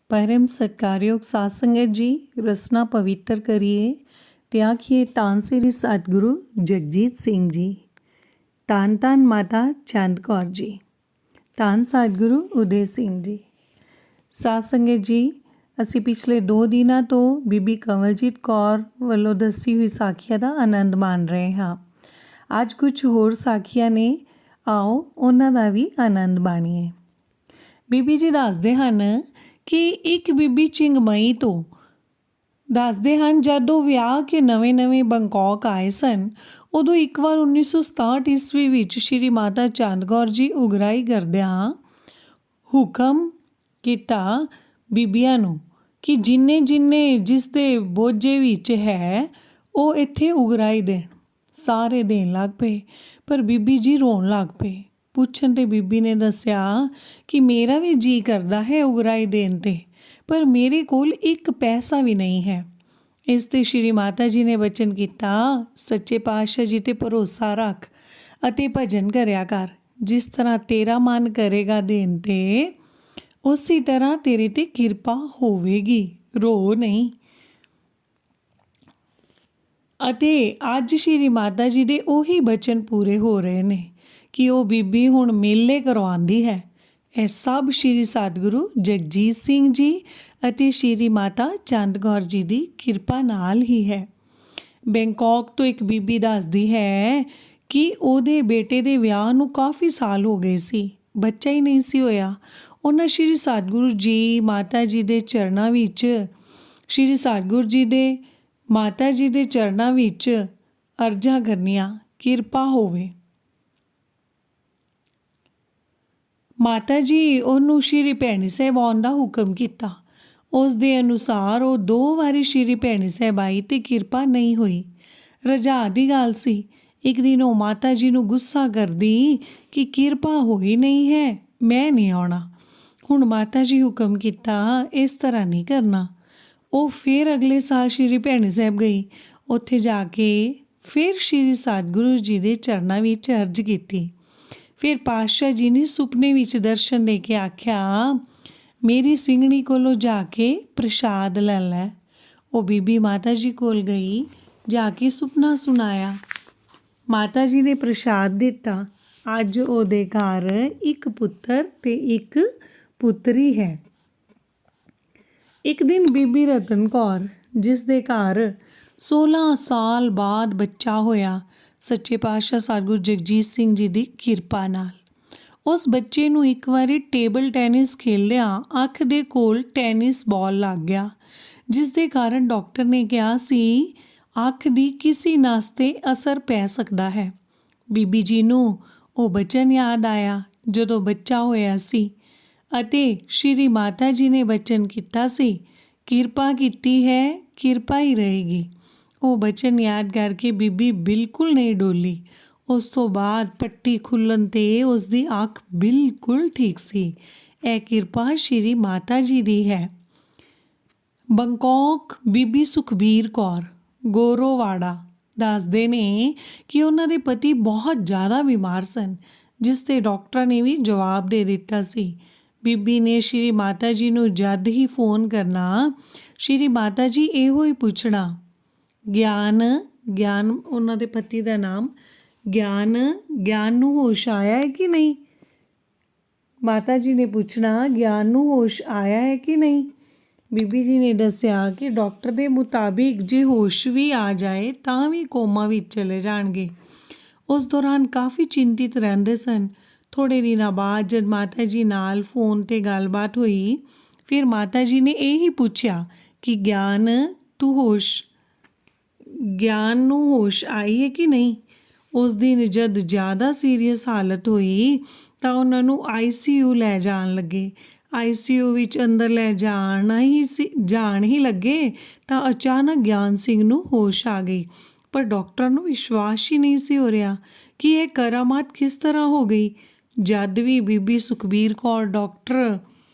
परम सत्कारयोग साध संगत जी, रसना पवित्र करिए ते आखिए तान श्री सतगुरु जगजीत सिंह जी, तान तान माता चंद कौर जी, तान सतगुरु उदय सिंह जी। साध संगत जी, ਅਸੀਂ ਪਿਛਲੇ 2 ਦਿਨਾਂ ਤੋਂ ਬੀਬੀ ਕਮਲਜੀਤ ਕੌਰ ਵੱਲੋਂ ਦੱਸੀ ਹੋਈ ਸਾਖੀਆਂ ਦਾ ਆਨੰਦ ਮਾਣ ਰਹੇ ਹਾਂ। ਅੱਜ ਕੁਝ ਹੋਰ ਸਾਖੀਆਂ ਨੇ, ਆਓ ਉਹਨਾਂ ਦਾ ਵੀ ਆਨੰਦ ਮਾਣੀਏ। ਬੀਬੀ ਜੀ ਦੱਸਦੇ ਹਨ ਕਿ ਇੱਕ ਬੀਬੀ ਚਿੰਗਮਈ ਤੋਂ ਦੱਸਦੇ ਹਨ ਜਦੋਂ ਵਿਆਹ ਕੇ ਨਵੇਂ ਬੰਕੌਕ ਆਏ ਸਨ, ਉਦੋਂ ਇੱਕ ਵਾਰ 1967 ਈਸਵੀ ਵਿੱਚ ਸ਼੍ਰੀ ਮਾਤਾ ਚੰਦ ਕੌਰ ਜੀ ਉਗਰਾਹੀ ਕਰਦਿਆਂ ਹੁਕਮ ਕੀਤਾ ਬੀਬੀਆਂ ਨੂੰ ਕਿ ਜਿੰਨੇ ਜਿਸ ਦੇ ਬੋਝੇ ਵਿੱਚ ਹੈ ਉਹ ਇੱਥੇ ਉਗਰਾਹੀ ਦੇਣ। ਸਾਰੇ ਦੇਣ ਲੱਗ ਪਏ, ਪਰ ਬੀਬੀ ਜੀ ਰੋਣ ਲੱਗ ਪਏ। ਪੁੱਛਣ 'ਤੇ ਬੀਬੀ ਨੇ ਦੱਸਿਆ ਕਿ ਮੇਰਾ ਵੀ ਜੀਅ ਕਰਦਾ ਹੈ ਉਗਰਾਹੀ ਦੇਣ 'ਤੇ, ਪਰ ਮੇਰੇ ਕੋਲ ਇੱਕ ਪੈਸਾ ਵੀ ਨਹੀਂ ਹੈ। ਇਸ 'ਤੇ ਸ਼੍ਰੀ ਮਾਤਾ ਜੀ ਨੇ ਬਚਨ ਕੀਤਾ, ਸੱਚੇ ਪਾਤਸ਼ਾਹ ਜੀ 'ਤੇ ਭਰੋਸਾ ਰੱਖ ਅਤੇ ਭਜਨ ਕਰਿਆ ਕਰ। ਜਿਸ ਤਰ੍ਹਾਂ ਤੇਰਾ ਮਨ ਕਰੇਗਾ ਦੇਣ 'ਤੇ, ਉਸੇ ਤਰ੍ਹਾਂ ਤੇਰੇ 'ਤੇ ਕਿਰਪਾ ਹੋਵੇਗੀ, ਰੋ ਨਹੀਂ। ਅਤੇ ਅੱਜ ਸ਼੍ਰੀ ਮਾਤਾ ਜੀ ਦੇ ਉਹੀ ਬਚਨ ਪੂਰੇ ਹੋ ਰਹੇ ਨੇ ਕਿ ਉਹ ਬੀਬੀ ਹੁਣ ਮੇਲੇ ਕਰਵਾਉਂਦੀ ਹੈ। ਇਹ ਸਭ ਸ਼੍ਰੀ ਸਤਿਗੁਰੂ ਜਗਜੀਤ ਸਿੰਘ ਜੀ ਅਤੇ ਸ਼੍ਰੀ ਮਾਤਾ ਚੰਦ ਕੌਰ ਜੀ ਦੀ ਕਿਰਪਾ ਨਾਲ ਹੀ ਹੈ। ਬੈਂਕਾਕ ਤੋਂ ਇੱਕ ਬੀਬੀ ਦੱਸਦੀ ਹੈ ਕਿ ਉਹਦੇ ਬੇਟੇ ਦੇ ਵਿਆਹ ਨੂੰ ਕਾਫੀ ਸਾਲ ਹੋ ਗਏ ਸੀ, ਬੱਚਾ ਹੀ ਨਹੀਂ ਸੀ ਹੋਇਆ। ਉਹਨਾਂ ਸ਼੍ਰੀ ਸਤਿਗੁਰੂ ਜੀ ਮਾਤਾ ਜੀ ਦੇ ਚਰਨਾਂ ਵਿੱਚ ਸ਼੍ਰੀ ਸਤਿਗੁਰੂ ਜੀ ਦੇ ਮਾਤਾ ਜੀ ਦੇ ਚਰਨਾਂ ਵਿੱਚ ਅਰਜ਼ਾਂ ਕਰਨੀਆਂ, ਕਿਰਪਾ ਹੋਵੇ। ਮਾਤਾ ਜੀ ਉਹਨੂੰ ਸ਼੍ਰੀ ਭੈਣੀ ਸਾਹਿਬ ਆਉਣ ਦਾ ਹੁਕਮ ਕੀਤਾ। ਉਸ ਦੇ ਅਨੁਸਾਰ ਉਹ 2 ਵਾਰੀ ਸ਼੍ਰੀ ਭੈਣੀ ਸਾਹਿਬ ਆਈ ਅਤੇ ਕਿਰਪਾ ਨਹੀਂ ਹੋਈ। ਰਜਾ ਦੀ ਗੱਲ ਸੀ। ਇੱਕ ਦਿਨ ਉਹ ਮਾਤਾ ਜੀ ਨੂੰ ਗੁੱਸਾ ਕਰਦੀ ਕਿ ਕਿਰਪਾ ਹੋਈ ਨਹੀਂ ਹੈ, ਮੈਂ ਨਹੀਂ ਆਉਣਾ। ਹੁਣ ਮਾਤਾ ਜੀ ਹੁਕਮ ਕੀਤਾ, ਇਸ ਤਰ੍ਹਾਂ ਨਹੀਂ ਕਰਨਾ। ਉਹ ਫਿਰ ਅਗਲੇ ਸਾਲ ਸ਼੍ਰੀ ਭੈਣੀ ਸਾਹਿਬ ਗਈ। ਉੱਥੇ ਜਾ ਕੇ ਫਿਰ ਸ਼੍ਰੀ ਸਤਿਗੁਰੂ ਜੀ ਦੇ ਚਰਨਾਂ ਵਿੱਚ ਅਰਜ਼ ਕੀਤੀ। ਫਿਰ ਪਾਤਸ਼ਾਹ ਜੀ ਨੇ ਸੁਪਨੇ ਵਿੱਚ ਦਰਸ਼ਨ ਦੇ ਕੇ ਆਖਿਆ, ਮੇਰੀ ਸਿੰਘਣੀ ਕੋਲੋਂ ਜਾ ਕੇ ਪ੍ਰਸ਼ਾਦ ਲੈ ਲੈ। ਉਹ ਬੀਬੀ ਮਾਤਾ ਜੀ ਕੋਲ ਗਈ, ਜਾ ਕੇ ਸੁਪਨਾ ਸੁਣਾਇਆ। ਮਾਤਾ ਜੀ ਨੇ ਪ੍ਰਸ਼ਾਦ ਦਿੱਤਾ। ਅੱਜ ਉਹਦੇ ਘਰ ਇੱਕ ਪੁੱਤਰ ਅਤੇ ਇੱਕ ਪੁੱਤਰੀ ਹੈ। ਇੱਕ ਦਿਨ ਬੀਬੀ ਰਤਨ ਕੌਰ, ਜਿਸ ਦੇ ਘਰ 16 ਸਾਲ ਬਾਅਦ ਬੱਚਾ ਹੋਇਆ, ਸੱਚੇ ਪਾਤਸ਼ਾਹ ਸਤਿਗੁਰੂ ਜਗਜੀਤ ਸਿੰਘ ਜੀ ਦੀ ਕਿਰਪਾ ਨਾਲ, ਉਸ ਬੱਚੇ ਨੂੰ ਇੱਕ ਵਾਰੀ ਟੇਬਲ ਟੈਨਿਸ ਖੇਲਦਿਆਂ ਅੱਖ ਦੇ ਕੋਲ ਟੈਨਿਸ ਬਾਲ ਲੱਗ ਗਿਆ, ਜਿਸ ਦੇ ਕਾਰਨ ਡਾਕਟਰ ਨੇ ਕਿਹਾ ਸੀ ਅੱਖ ਦੀ ਕਿਸੇ ਨਸ 'ਤੇ ਅਸਰ ਪੈ ਸਕਦਾ ਹੈ। ਬੀਬੀ ਜੀ ਨੂੰ ਉਹ ਬਚਨ ਯਾਦ ਆਇਆ ਜਦੋਂ ਬੱਚਾ ਹੋਇਆ ਸੀ ਅਤੇ ਸ਼੍ਰੀ ਮਾਤਾ ਜੀ ਨੇ ਬਚਨ ਕੀਤਾ ਸੀ, ਕਿਰਪਾ ਕੀਤੀ ਹੈ, ਕਿਰਪਾ ਹੀ ਰਹੇਗੀ। ਉਹ ਬਚਨ ਯਾਦ ਕਰਕੇ ਬੀਬੀ ਬਿਲਕੁਲ ਨਹੀਂ ਡੋਲੀ। ਉਸ ਤੋਂ ਬਾਅਦ ਪੱਟੀ ਖੁੱਲ੍ਹਣ 'ਤੇ ਉਸ ਦੀ ਅੱਖ ਬਿਲਕੁਲ ਠੀਕ ਸੀ। ਇਹ ਕਿਰਪਾ ਸ਼੍ਰੀ ਮਾਤਾ ਜੀ ਦੀ ਹੈ। ਬੰਕੌਕ ਬੀਬੀ ਸੁਖਬੀਰ ਕੌਰ ਗੋਰੋਵਾੜਾ ਦੱਸਦੇ ਨੇ ਕਿ ਉਹਨਾਂ ਦੇ ਪਤੀ ਬਹੁਤ ਜ਼ਿਆਦਾ ਬਿਮਾਰ ਸਨ, ਜਿਸ 'ਤੇ ਡਾਕਟਰਾਂ ਨੇ ਵੀ ਜਵਾਬ ਦੇ ਦਿੱਤਾ ਸੀ। ਬੀਬੀ ਨੇ ਸ਼੍ਰੀ ਮਾਤਾ ਜੀ ਨੂੰ ਜਦ ਹੀ ਫੋਨ ਕਰਨਾ, ਸ਼੍ਰੀ ਮਾਤਾ ਜੀ ਇਹੋ ਹੀ ਪੁੱਛਣਾ, ਗਿਆਨ ਉਹਨਾਂ ਦੇ ਪਤੀ ਦਾ ਨਾਮ ਗਿਆਨ ਨੂੰ ਹੋਸ਼ ਆਇਆ ਹੈ ਕਿ ਨਹੀਂ। ਮਾਤਾ ਜੀ ਨੇ ਪੁੱਛਣਾ, ਗਿਆਨ ਨੂੰ ਹੋਸ਼ ਆਇਆ ਹੈ ਕਿ ਨਹੀਂ। ਬੀਬੀ ਜੀ ਨੇ ਦੱਸਿਆ ਕਿ ਡਾਕਟਰ ਦੇ ਮੁਤਾਬਿਕ ਜੇ ਹੋਸ਼ ਵੀ ਆ ਜਾਏ ਤਾਂ ਵੀ ਕੋਮਾ ਵਿੱਚ ਚਲੇ ਜਾਣਗੇ। ਉਸ ਦੌਰਾਨ ਕਾਫੀ ਚਿੰਤਿਤ ਰਹਿੰਦੇ ਸਨ। ਥੋੜ੍ਹੇ ਦਿਨਾਂ ਬਾਅਦ ਜਦ ਮਾਤਾ ਜੀ ਨਾਲ ਫੋਨ 'ਤੇ ਗੱਲਬਾਤ ਹੋਈ, ਫਿਰ ਮਾਤਾ ਜੀ ਨੇ ਇਹ ਹੀ ਪੁੱਛਿਆ ਕਿ ਗਿਆਨ ਨੂੰ ਹੋਸ਼ ਆਈ ਹੈ ਕਿ ਨਹੀਂ। ਉਸ ਦਿਨ ਜਦ ਜ਼ਿਆਦਾ ਸੀਰੀਅਸ ਹਾਲਤ ਹੋਈ ਤਾਂ ਉਹਨਾਂ ਨੂੰ ICU ਲੈ ਜਾਣ ਲੱਗੇ। ICU ਵਿੱਚ ਅੰਦਰ ਲੈ ਜਾਣ ਹੀ ਲੱਗੇ ਤਾਂ ਅਚਾਨਕ ਗਿਆਨ ਸਿੰਘ ਨੂੰ ਹੋਸ਼ ਆ ਗਈ, ਪਰ ਡਾਕਟਰਾਂ ਨੂੰ ਵਿਸ਼ਵਾਸ ਹੀ ਨਹੀਂ ਸੀ ਹੋ ਰਿਹਾ ਕਿ ਇਹ ਕਰਾਮਾਤ ਕਿਸ ਤਰ੍ਹਾਂ ਹੋ ਗਈ। ਜਦ ਵੀ ਬੀਬੀ ਸੁਖਬੀਰ ਕੌਰ ਡਾਕਟਰ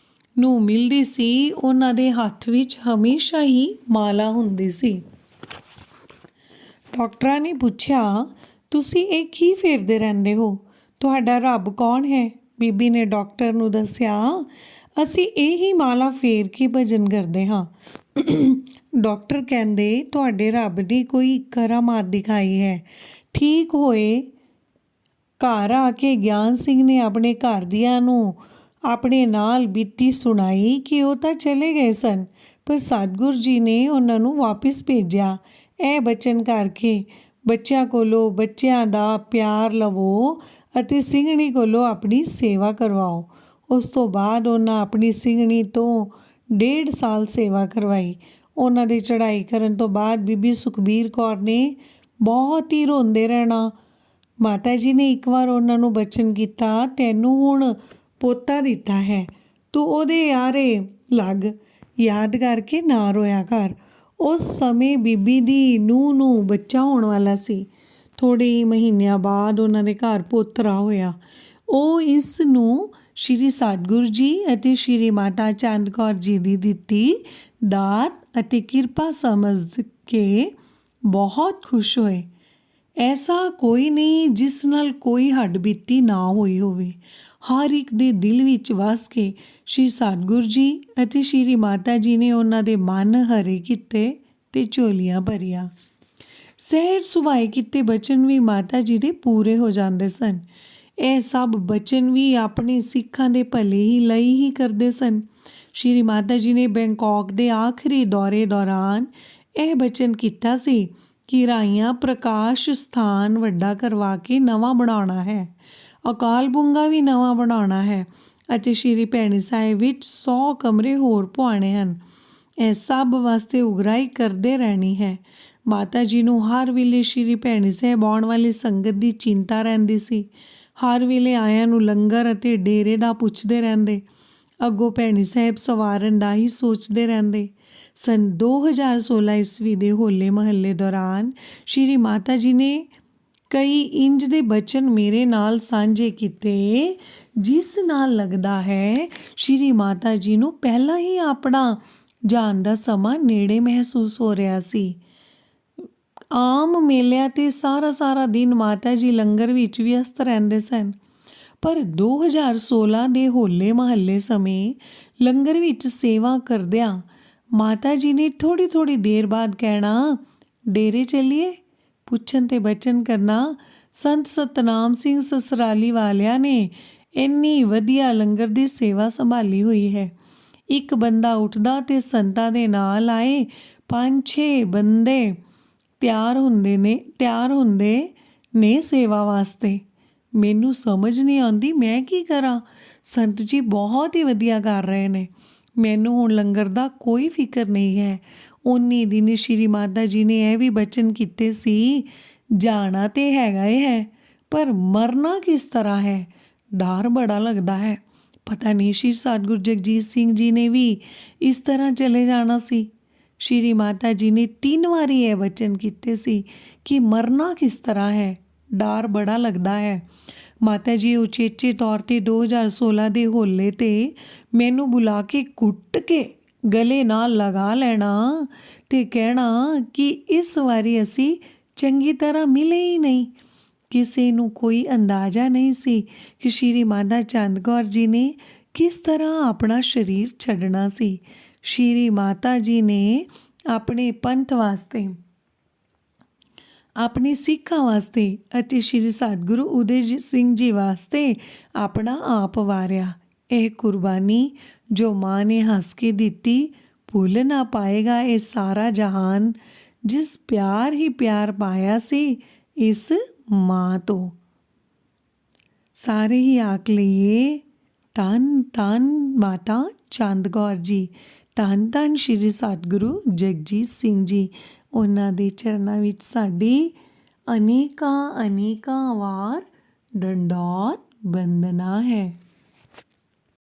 ਨੂੰ ਮਿਲਦੀ ਸੀ, ਉਹਨਾਂ ਦੇ ਹੱਥ ਵਿੱਚ ਹਮੇਸ਼ਾ ਹੀ ਮਾਲਾ ਹੁੰਦੀ ਸੀ। ਡਾਕਟਰਾਂ ਨੇ ਪੁੱਛਿਆ, ਤੁਸੀਂ ਇਹ ਕੀ ਫੇਰਦੇ ਰਹਿੰਦੇ ਹੋ, ਤੁਹਾਡਾ ਰੱਬ ਕੌਣ ਹੈ। ਬੀਬੀ ਨੇ ਡਾਕਟਰ ਨੂੰ ਦੱਸਿਆ, ਅਸੀਂ ਇਹੀ ਮਾਲਾ ਫੇਰ ਕੇ ਭਜਨ ਕਰਦੇ ਹਾਂ। ਡਾਕਟਰ ਕਹਿੰਦੇ ਤੁਹਾਡੇ ਰੱਬ ਨੇ ਕੋਈ ਕਰਾਮਾਤ ਦਿਖਾਈ ਹੈ। ਠੀਕ ਹੋਏ ਘਰ ਆ ਕੇ ਗਿਆਨ ਸਿੰਘ ਨੇ ਆਪਣੇ ਘਰ ਦਿਆਂ ਨੂੰ ਆਪਣੇ ਨਾਲ ਬੀਤੀ ਸੁਣਾਈ ਕਿ ਉਹ ਤਾਂ ਚਲੇ ਗਏ ਸਨ, ਪਰ ਸਤਿਗੁਰੂ ਜੀ ਨੇ ਉਹਨਾਂ ਨੂੰ ਵਾਪਿਸ ਭੇਜਿਆ ਇਹ ਬਚਨ ਕਰਕੇ, ਬੱਚਿਆਂ ਕੋਲੋਂ ਬੱਚਿਆਂ ਦਾ ਪਿਆਰ ਲਵੋ ਅਤੇ ਸਿੰਘਣੀ ਕੋਲੋਂ ਆਪਣੀ ਸੇਵਾ ਕਰਵਾਓ। ਉਸ ਤੋਂ ਬਾਅਦ ਉਹਨਾਂ ਆਪਣੀ ਸਿੰਘਣੀ ਤੋਂ 1.5 ਸਾਲ ਸੇਵਾ ਕਰਵਾਈ। ਉਹਨਾਂ ਦੀ ਚੜ੍ਹਾਈ ਕਰਨ ਤੋਂ ਬਾਅਦ ਬੀਬੀ ਸੁਖਬੀਰ ਕੌਰ ਨੇ ਬਹੁਤ ਹੀ ਰੋਂਦੇ ਰਹਿਣਾ। ਮਾਤਾ ਜੀ ਨੇ ਇੱਕ ਵਾਰ ਉਹਨਾਂ ਨੂੰ ਬਚਨ ਕੀਤਾ, ਤੈਨੂੰ ਹੁਣ ਪੋਤਾ ਦਿੱਤਾ ਹੈ, ਤੂੰ ਉਹਦੇ ਆਰੇ ਲੱਗ, ਯਾਦ ਕਰਕੇ ਨਾ ਰੋਇਆ ਕਰ। ਉਸ ਸਮੇਂ ਬੀਬੀ ਦੀ ਨੂੰਹ ਨੂੰ ਬੱਚਾ ਹੋਣ ਵਾਲਾ ਸੀ। ਥੋੜ੍ਹੇ ਹੀ ਮਹੀਨਿਆਂ ਬਾਅਦ ਉਹਨਾਂ ਦੇ ਘਰ ਪੋਤਰਾ ਹੋਇਆ। ਉਹ ਇਸ ਨੂੰ ਸ਼੍ਰੀ ਸਤਿਗੁਰੂ ਜੀ ਅਤੇ ਸ਼੍ਰੀ ਮਾਤਾ ਚੰਦ ਕੌਰ ਜੀ ਦੀ ਦਿੱਤੀ ਦਾਤ ਅਤੇ ਕਿਰਪਾ ਸਮਝ ਕੇ ਬਹੁਤ ਖੁਸ਼ ਹੋਏ। ਐਸਾ ਕੋਈ ਨਹੀਂ ਜਿਸ ਨਾਲ ਕੋਈ ਹੱਡਬੀਤੀ ਨਾ ਹੋਈ ਹੋਵੇ। ਹਰ ਇੱਕ ਦੇ ਦਿਲ ਵਿੱਚ ਵਸ ਕੇ ਸ਼੍ਰੀ ਸਤਿਗੁਰੂ ਜੀ ਅਤੇ ਸ਼੍ਰੀ ਮਾਤਾ ਜੀ ਨੇ ਉਹਨਾਂ ਦੇ ਮਨ ਹਰੇ ਕੀਤੇ ਅਤੇ ਝੋਲੀਆਂ ਭਰੀਆਂ। ਸਹਿਜ ਸੁਭਾਏ ਕੀਤੇ ਬਚਨ ਵੀ ਮਾਤਾ ਜੀ ਦੇ ਪੂਰੇ ਹੋ ਜਾਂਦੇ ਸਨ। ਇਹ ਸਭ ਬਚਨ ਵੀ ਆਪਣੇ ਸਿੱਖਾਂ ਦੇ ਭਲੇ ਹੀ ਲਈ ਹੀ ਕਰਦੇ ਸਨ। ਸ਼੍ਰੀ ਮਾਤਾ ਜੀ ਨੇ ਬੈਂਕਾਕ ਦੇ ਆਖਰੀ ਦੌਰੇ ਦੌਰਾਨ ਇਹ ਬਚਨ ਕੀਤਾ ਸੀ ਕਿ ਰਾਈਆਂ ਪ੍ਰਕਾਸ਼ ਸਥਾਨ ਵੱਡਾ ਕਰਵਾ ਕੇ ਨਵਾਂ ਬਣਾਉਣਾ ਹੈ, ਅਕਾਲ ਬੁੰਗਾ ਵੀ ਨਵਾਂ ਬਣਾਉਣਾ ਹੈ ਅਤੇ ਸ਼੍ਰੀ ਭੈਣੀ ਸਾਹਿਬ ਵਿੱਚ 100 ਕਮਰੇ ਹੋਰ ਪਵਾਉਣੇ ਹਨ। ਇਹ ਸਭ ਵਾਸਤੇ ਉਗਰਾਹੀ ਕਰਦੇ ਰਹਿਣੀ ਹੈ। ਮਾਤਾ ਜੀ ਨੂੰ ਹਰ ਵੇਲੇ ਸ਼੍ਰੀ ਭੈਣੀ ਸਾਹਿਬ ਆਉਣ ਵਾਲੀ ਸੰਗਤ ਦੀ ਚਿੰਤਾ ਰਹਿੰਦੀ ਸੀ। ਹਰ ਵੇਲੇ ਆਇਆਂ ਨੂੰ ਲੰਗਰ ਅਤੇ ਡੇਰੇ ਦਾ ਪੁੱਛਦੇ ਰਹਿੰਦੇ, ਅੱਗੋਂ ਭੈਣੀ ਸਾਹਿਬ ਸਵਾਰਨ ਦਾ ਹੀ ਸੋਚਦੇ ਰਹਿੰਦੇ ਸਨ। 2016 ਈਸਵੀ ਦੇ ਹੋਲੇ ਮਹੱਲੇ ਦੌਰਾਨ ਸ਼੍ਰੀ ਮਾਤਾ ਜੀ ਨੇ ਕਈ ਇੰਜ ਦੇ ਬਚਨ ਮੇਰੇ ਨਾਲ ਸਾਂਝੇ ਕੀਤੇ ਜਿਸ ਨਾਲ ਲੱਗਦਾ ਹੈ ਸ਼੍ਰੀ ਮਾਤਾ ਜੀ ਨੂੰ ਪਹਿਲਾਂ ਹੀ ਆਪਣਾ ਜਾਣ ਦਾ ਸਮਾਂ ਨੇੜੇ ਮਹਿਸੂਸ ਹੋ ਰਿਹਾ ਸੀ। ਆਮ ਮੇਲਿਆਂ 'ਤੇ ਸਾਰਾ ਦਿਨ ਮਾਤਾ ਜੀ ਲੰਗਰ ਵਿੱਚ ਵਿਅਸਤ ਰਹਿੰਦੇ ਸਨ, ਪਰ 2016 ਦੇ ਹੋਲੇ ਮਹੱਲੇ ਸਮੇਂ ਲੰਗਰ ਵਿੱਚ ਸੇਵਾ ਕਰਦਿਆਂ ਮਾਤਾ ਜੀ ਨੇ ਥੋੜ੍ਹੀ ਦੇਰ ਬਾਅਦ ਕਹਿਣਾ, ਡੇਰੇ ਚੱਲੀਏ? ਪੁੱਛਣ 'ਤੇ ਬਚਨ ਕਰਨਾ, ਸੰਤ ਸਤਨਾਮ ਸਿੰਘ ਸਸਰਾਲੀ ਵਾਲਿਆਂ ਨੇ ਇੰਨੀ ਵਧੀਆ ਲੰਗਰ ਦੀ ਸੇਵਾ ਸੰਭਾਲੀ ਹੋਈ ਹੈ। ਇੱਕ ਬੰਦਾ ਉੱਠਦਾ ਅਤੇ ਸੰਤਾਂ ਦੇ ਨਾਲ ਆਏ 5-6 ਬੰਦੇ ਤਿਆਰ ਹੁੰਦੇ ਨੇ ਸੇਵਾ ਵਾਸਤੇ। ਮੈਨੂੰ ਸਮਝ ਨਹੀਂ ਆਉਂਦੀ ਮੈਂ ਕੀ ਕਰਾਂ। ਸੰਤ ਜੀ ਬਹੁਤ ਹੀ ਵਧੀਆ ਕਰ ਰਹੇ ਨੇ। ਮੈਨੂੰ ਹੁਣ ਲੰਗਰ ਦਾ ਕੋਈ ਫਿਕਰ ਨਹੀਂ ਹੈ। ਉਨੀ ਦਿਨ ਸ਼੍ਰੀ ਮਾਤਾ ਜੀ ਨੇ ਇਹ ਵੀ ਬਚਨ ਕੀਤੇ ਸੀ, ਜਾਣਾ ਤੇ ਹੈਗਾ ਹੀ ਹੈ, ਪਰ ਮਰਨਾ ਕਿਸ ਤਰ੍ਹਾਂ ਹੈ, ਡਰ ਬੜਾ ਲੱਗਦਾ ਹੈ। ਪਤਾ ਨਹੀਂ ਸ਼੍ਰੀ ਸਤਿਗੁਰੂ ਜਗਜੀਤ ਸਿੰਘ ਜੀ ਨੇ ਵੀ ਇਸ ਤਰ੍ਹਾਂ ਚਲੇ ਜਾਣਾ ਸੀ। ਸ਼੍ਰੀ ਮਾਤਾ ਜੀ ਨੇ 3 ਵਾਰੀ ਇਹ ਬਚਨ ਕੀਤੇ ਸੀ ਕਿ ਮਰਨਾ ਕਿਸ ਤਰ੍ਹਾਂ ਹੈ, ਡਰ ਬੜਾ ਲੱਗਦਾ ਹੈ। ਮਾਤਾ ਜੀ ਉਚੇਚੇ ਤੌਰ 'ਤੇ 2016 ਦੇ ਹੋਲੇ 'ਤੇ ਮੈਨੂੰ ਬੁਲਾ ਕੇ ਕੁੱਟ ਕੇ ਗਲੇ ਨਾਲ ਲਗਾ ਲੈਣਾ ਅਤੇ ਕਹਿਣਾ ਕਿ ਇਸ ਵਾਰੀ ਅਸੀਂ ਚੰਗੀ ਤਰ੍ਹਾਂ ਮਿਲੇ ਹੀ ਨਹੀਂ। ਕਿਸੇ ਨੂੰ ਕੋਈ ਅੰਦਾਜ਼ਾ ਨਹੀਂ ਸੀ ਕਿ ਸ਼੍ਰੀ ਮਾਤਾ ਚੰਦ ਕੌਰ ਜੀ ਨੇ ਕਿਸ ਤਰ੍ਹਾਂ ਆਪਣਾ ਸਰੀਰ ਛੱਡਣਾ ਸੀ। ਸ਼੍ਰੀ ਮਾਤਾ ਜੀ ਨੇ ਆਪਣੇ ਪੰਥ ਵਾਸਤੇ, ਆਪਣੇ ਸਿੱਖਾਂ ਵਾਸਤੇ ਅਤੇ ਸ਼੍ਰੀ ਸਤਿਗੁਰੂ ਉਦੇ ਸਿੰਘ ਜੀ ਵਾਸਤੇ ਆਪਣਾ ਆਪ ਵਾਰਿਆ। ਇਹ ਕੁਰਬਾਨੀ ਜੋ ਮਾਂ ਨੇ ਹੱਸ ਕੇ ਦਿੱਤੀ, ਭੁੱਲ ਨਾ ਪਾਏਗਾ ਇਹ ਸਾਰਾ ਜਹਾਨ, ਜਿਸ ਪਿਆਰ ਹੀ ਪਿਆਰ ਪਾਇਆ ਸੀ ਇਸ ਮਾਂ ਤੋਂ। ਸਾਰੇ ਹੀ ਆਖ ਲਈਏ, ਧੰਨ ਧੰਨ ਮਾਤਾ ਚੰਦ ਕੌਰ ਜੀ, ਧੰਨ ਧੰਨ ਸ਼੍ਰੀ ਸਤਿਗੁਰੂ ਜਗਜੀਤ ਸਿੰਘ ਜੀ। ਉਹਨਾਂ ਦੇ ਚਰਨਾਂ ਵਿੱਚ ਸਾਡੀ ਅਨੇਕਾਂ ਵਾਰ ਡੰਡੌਤ ਬੰਦਨਾ ਹੈ।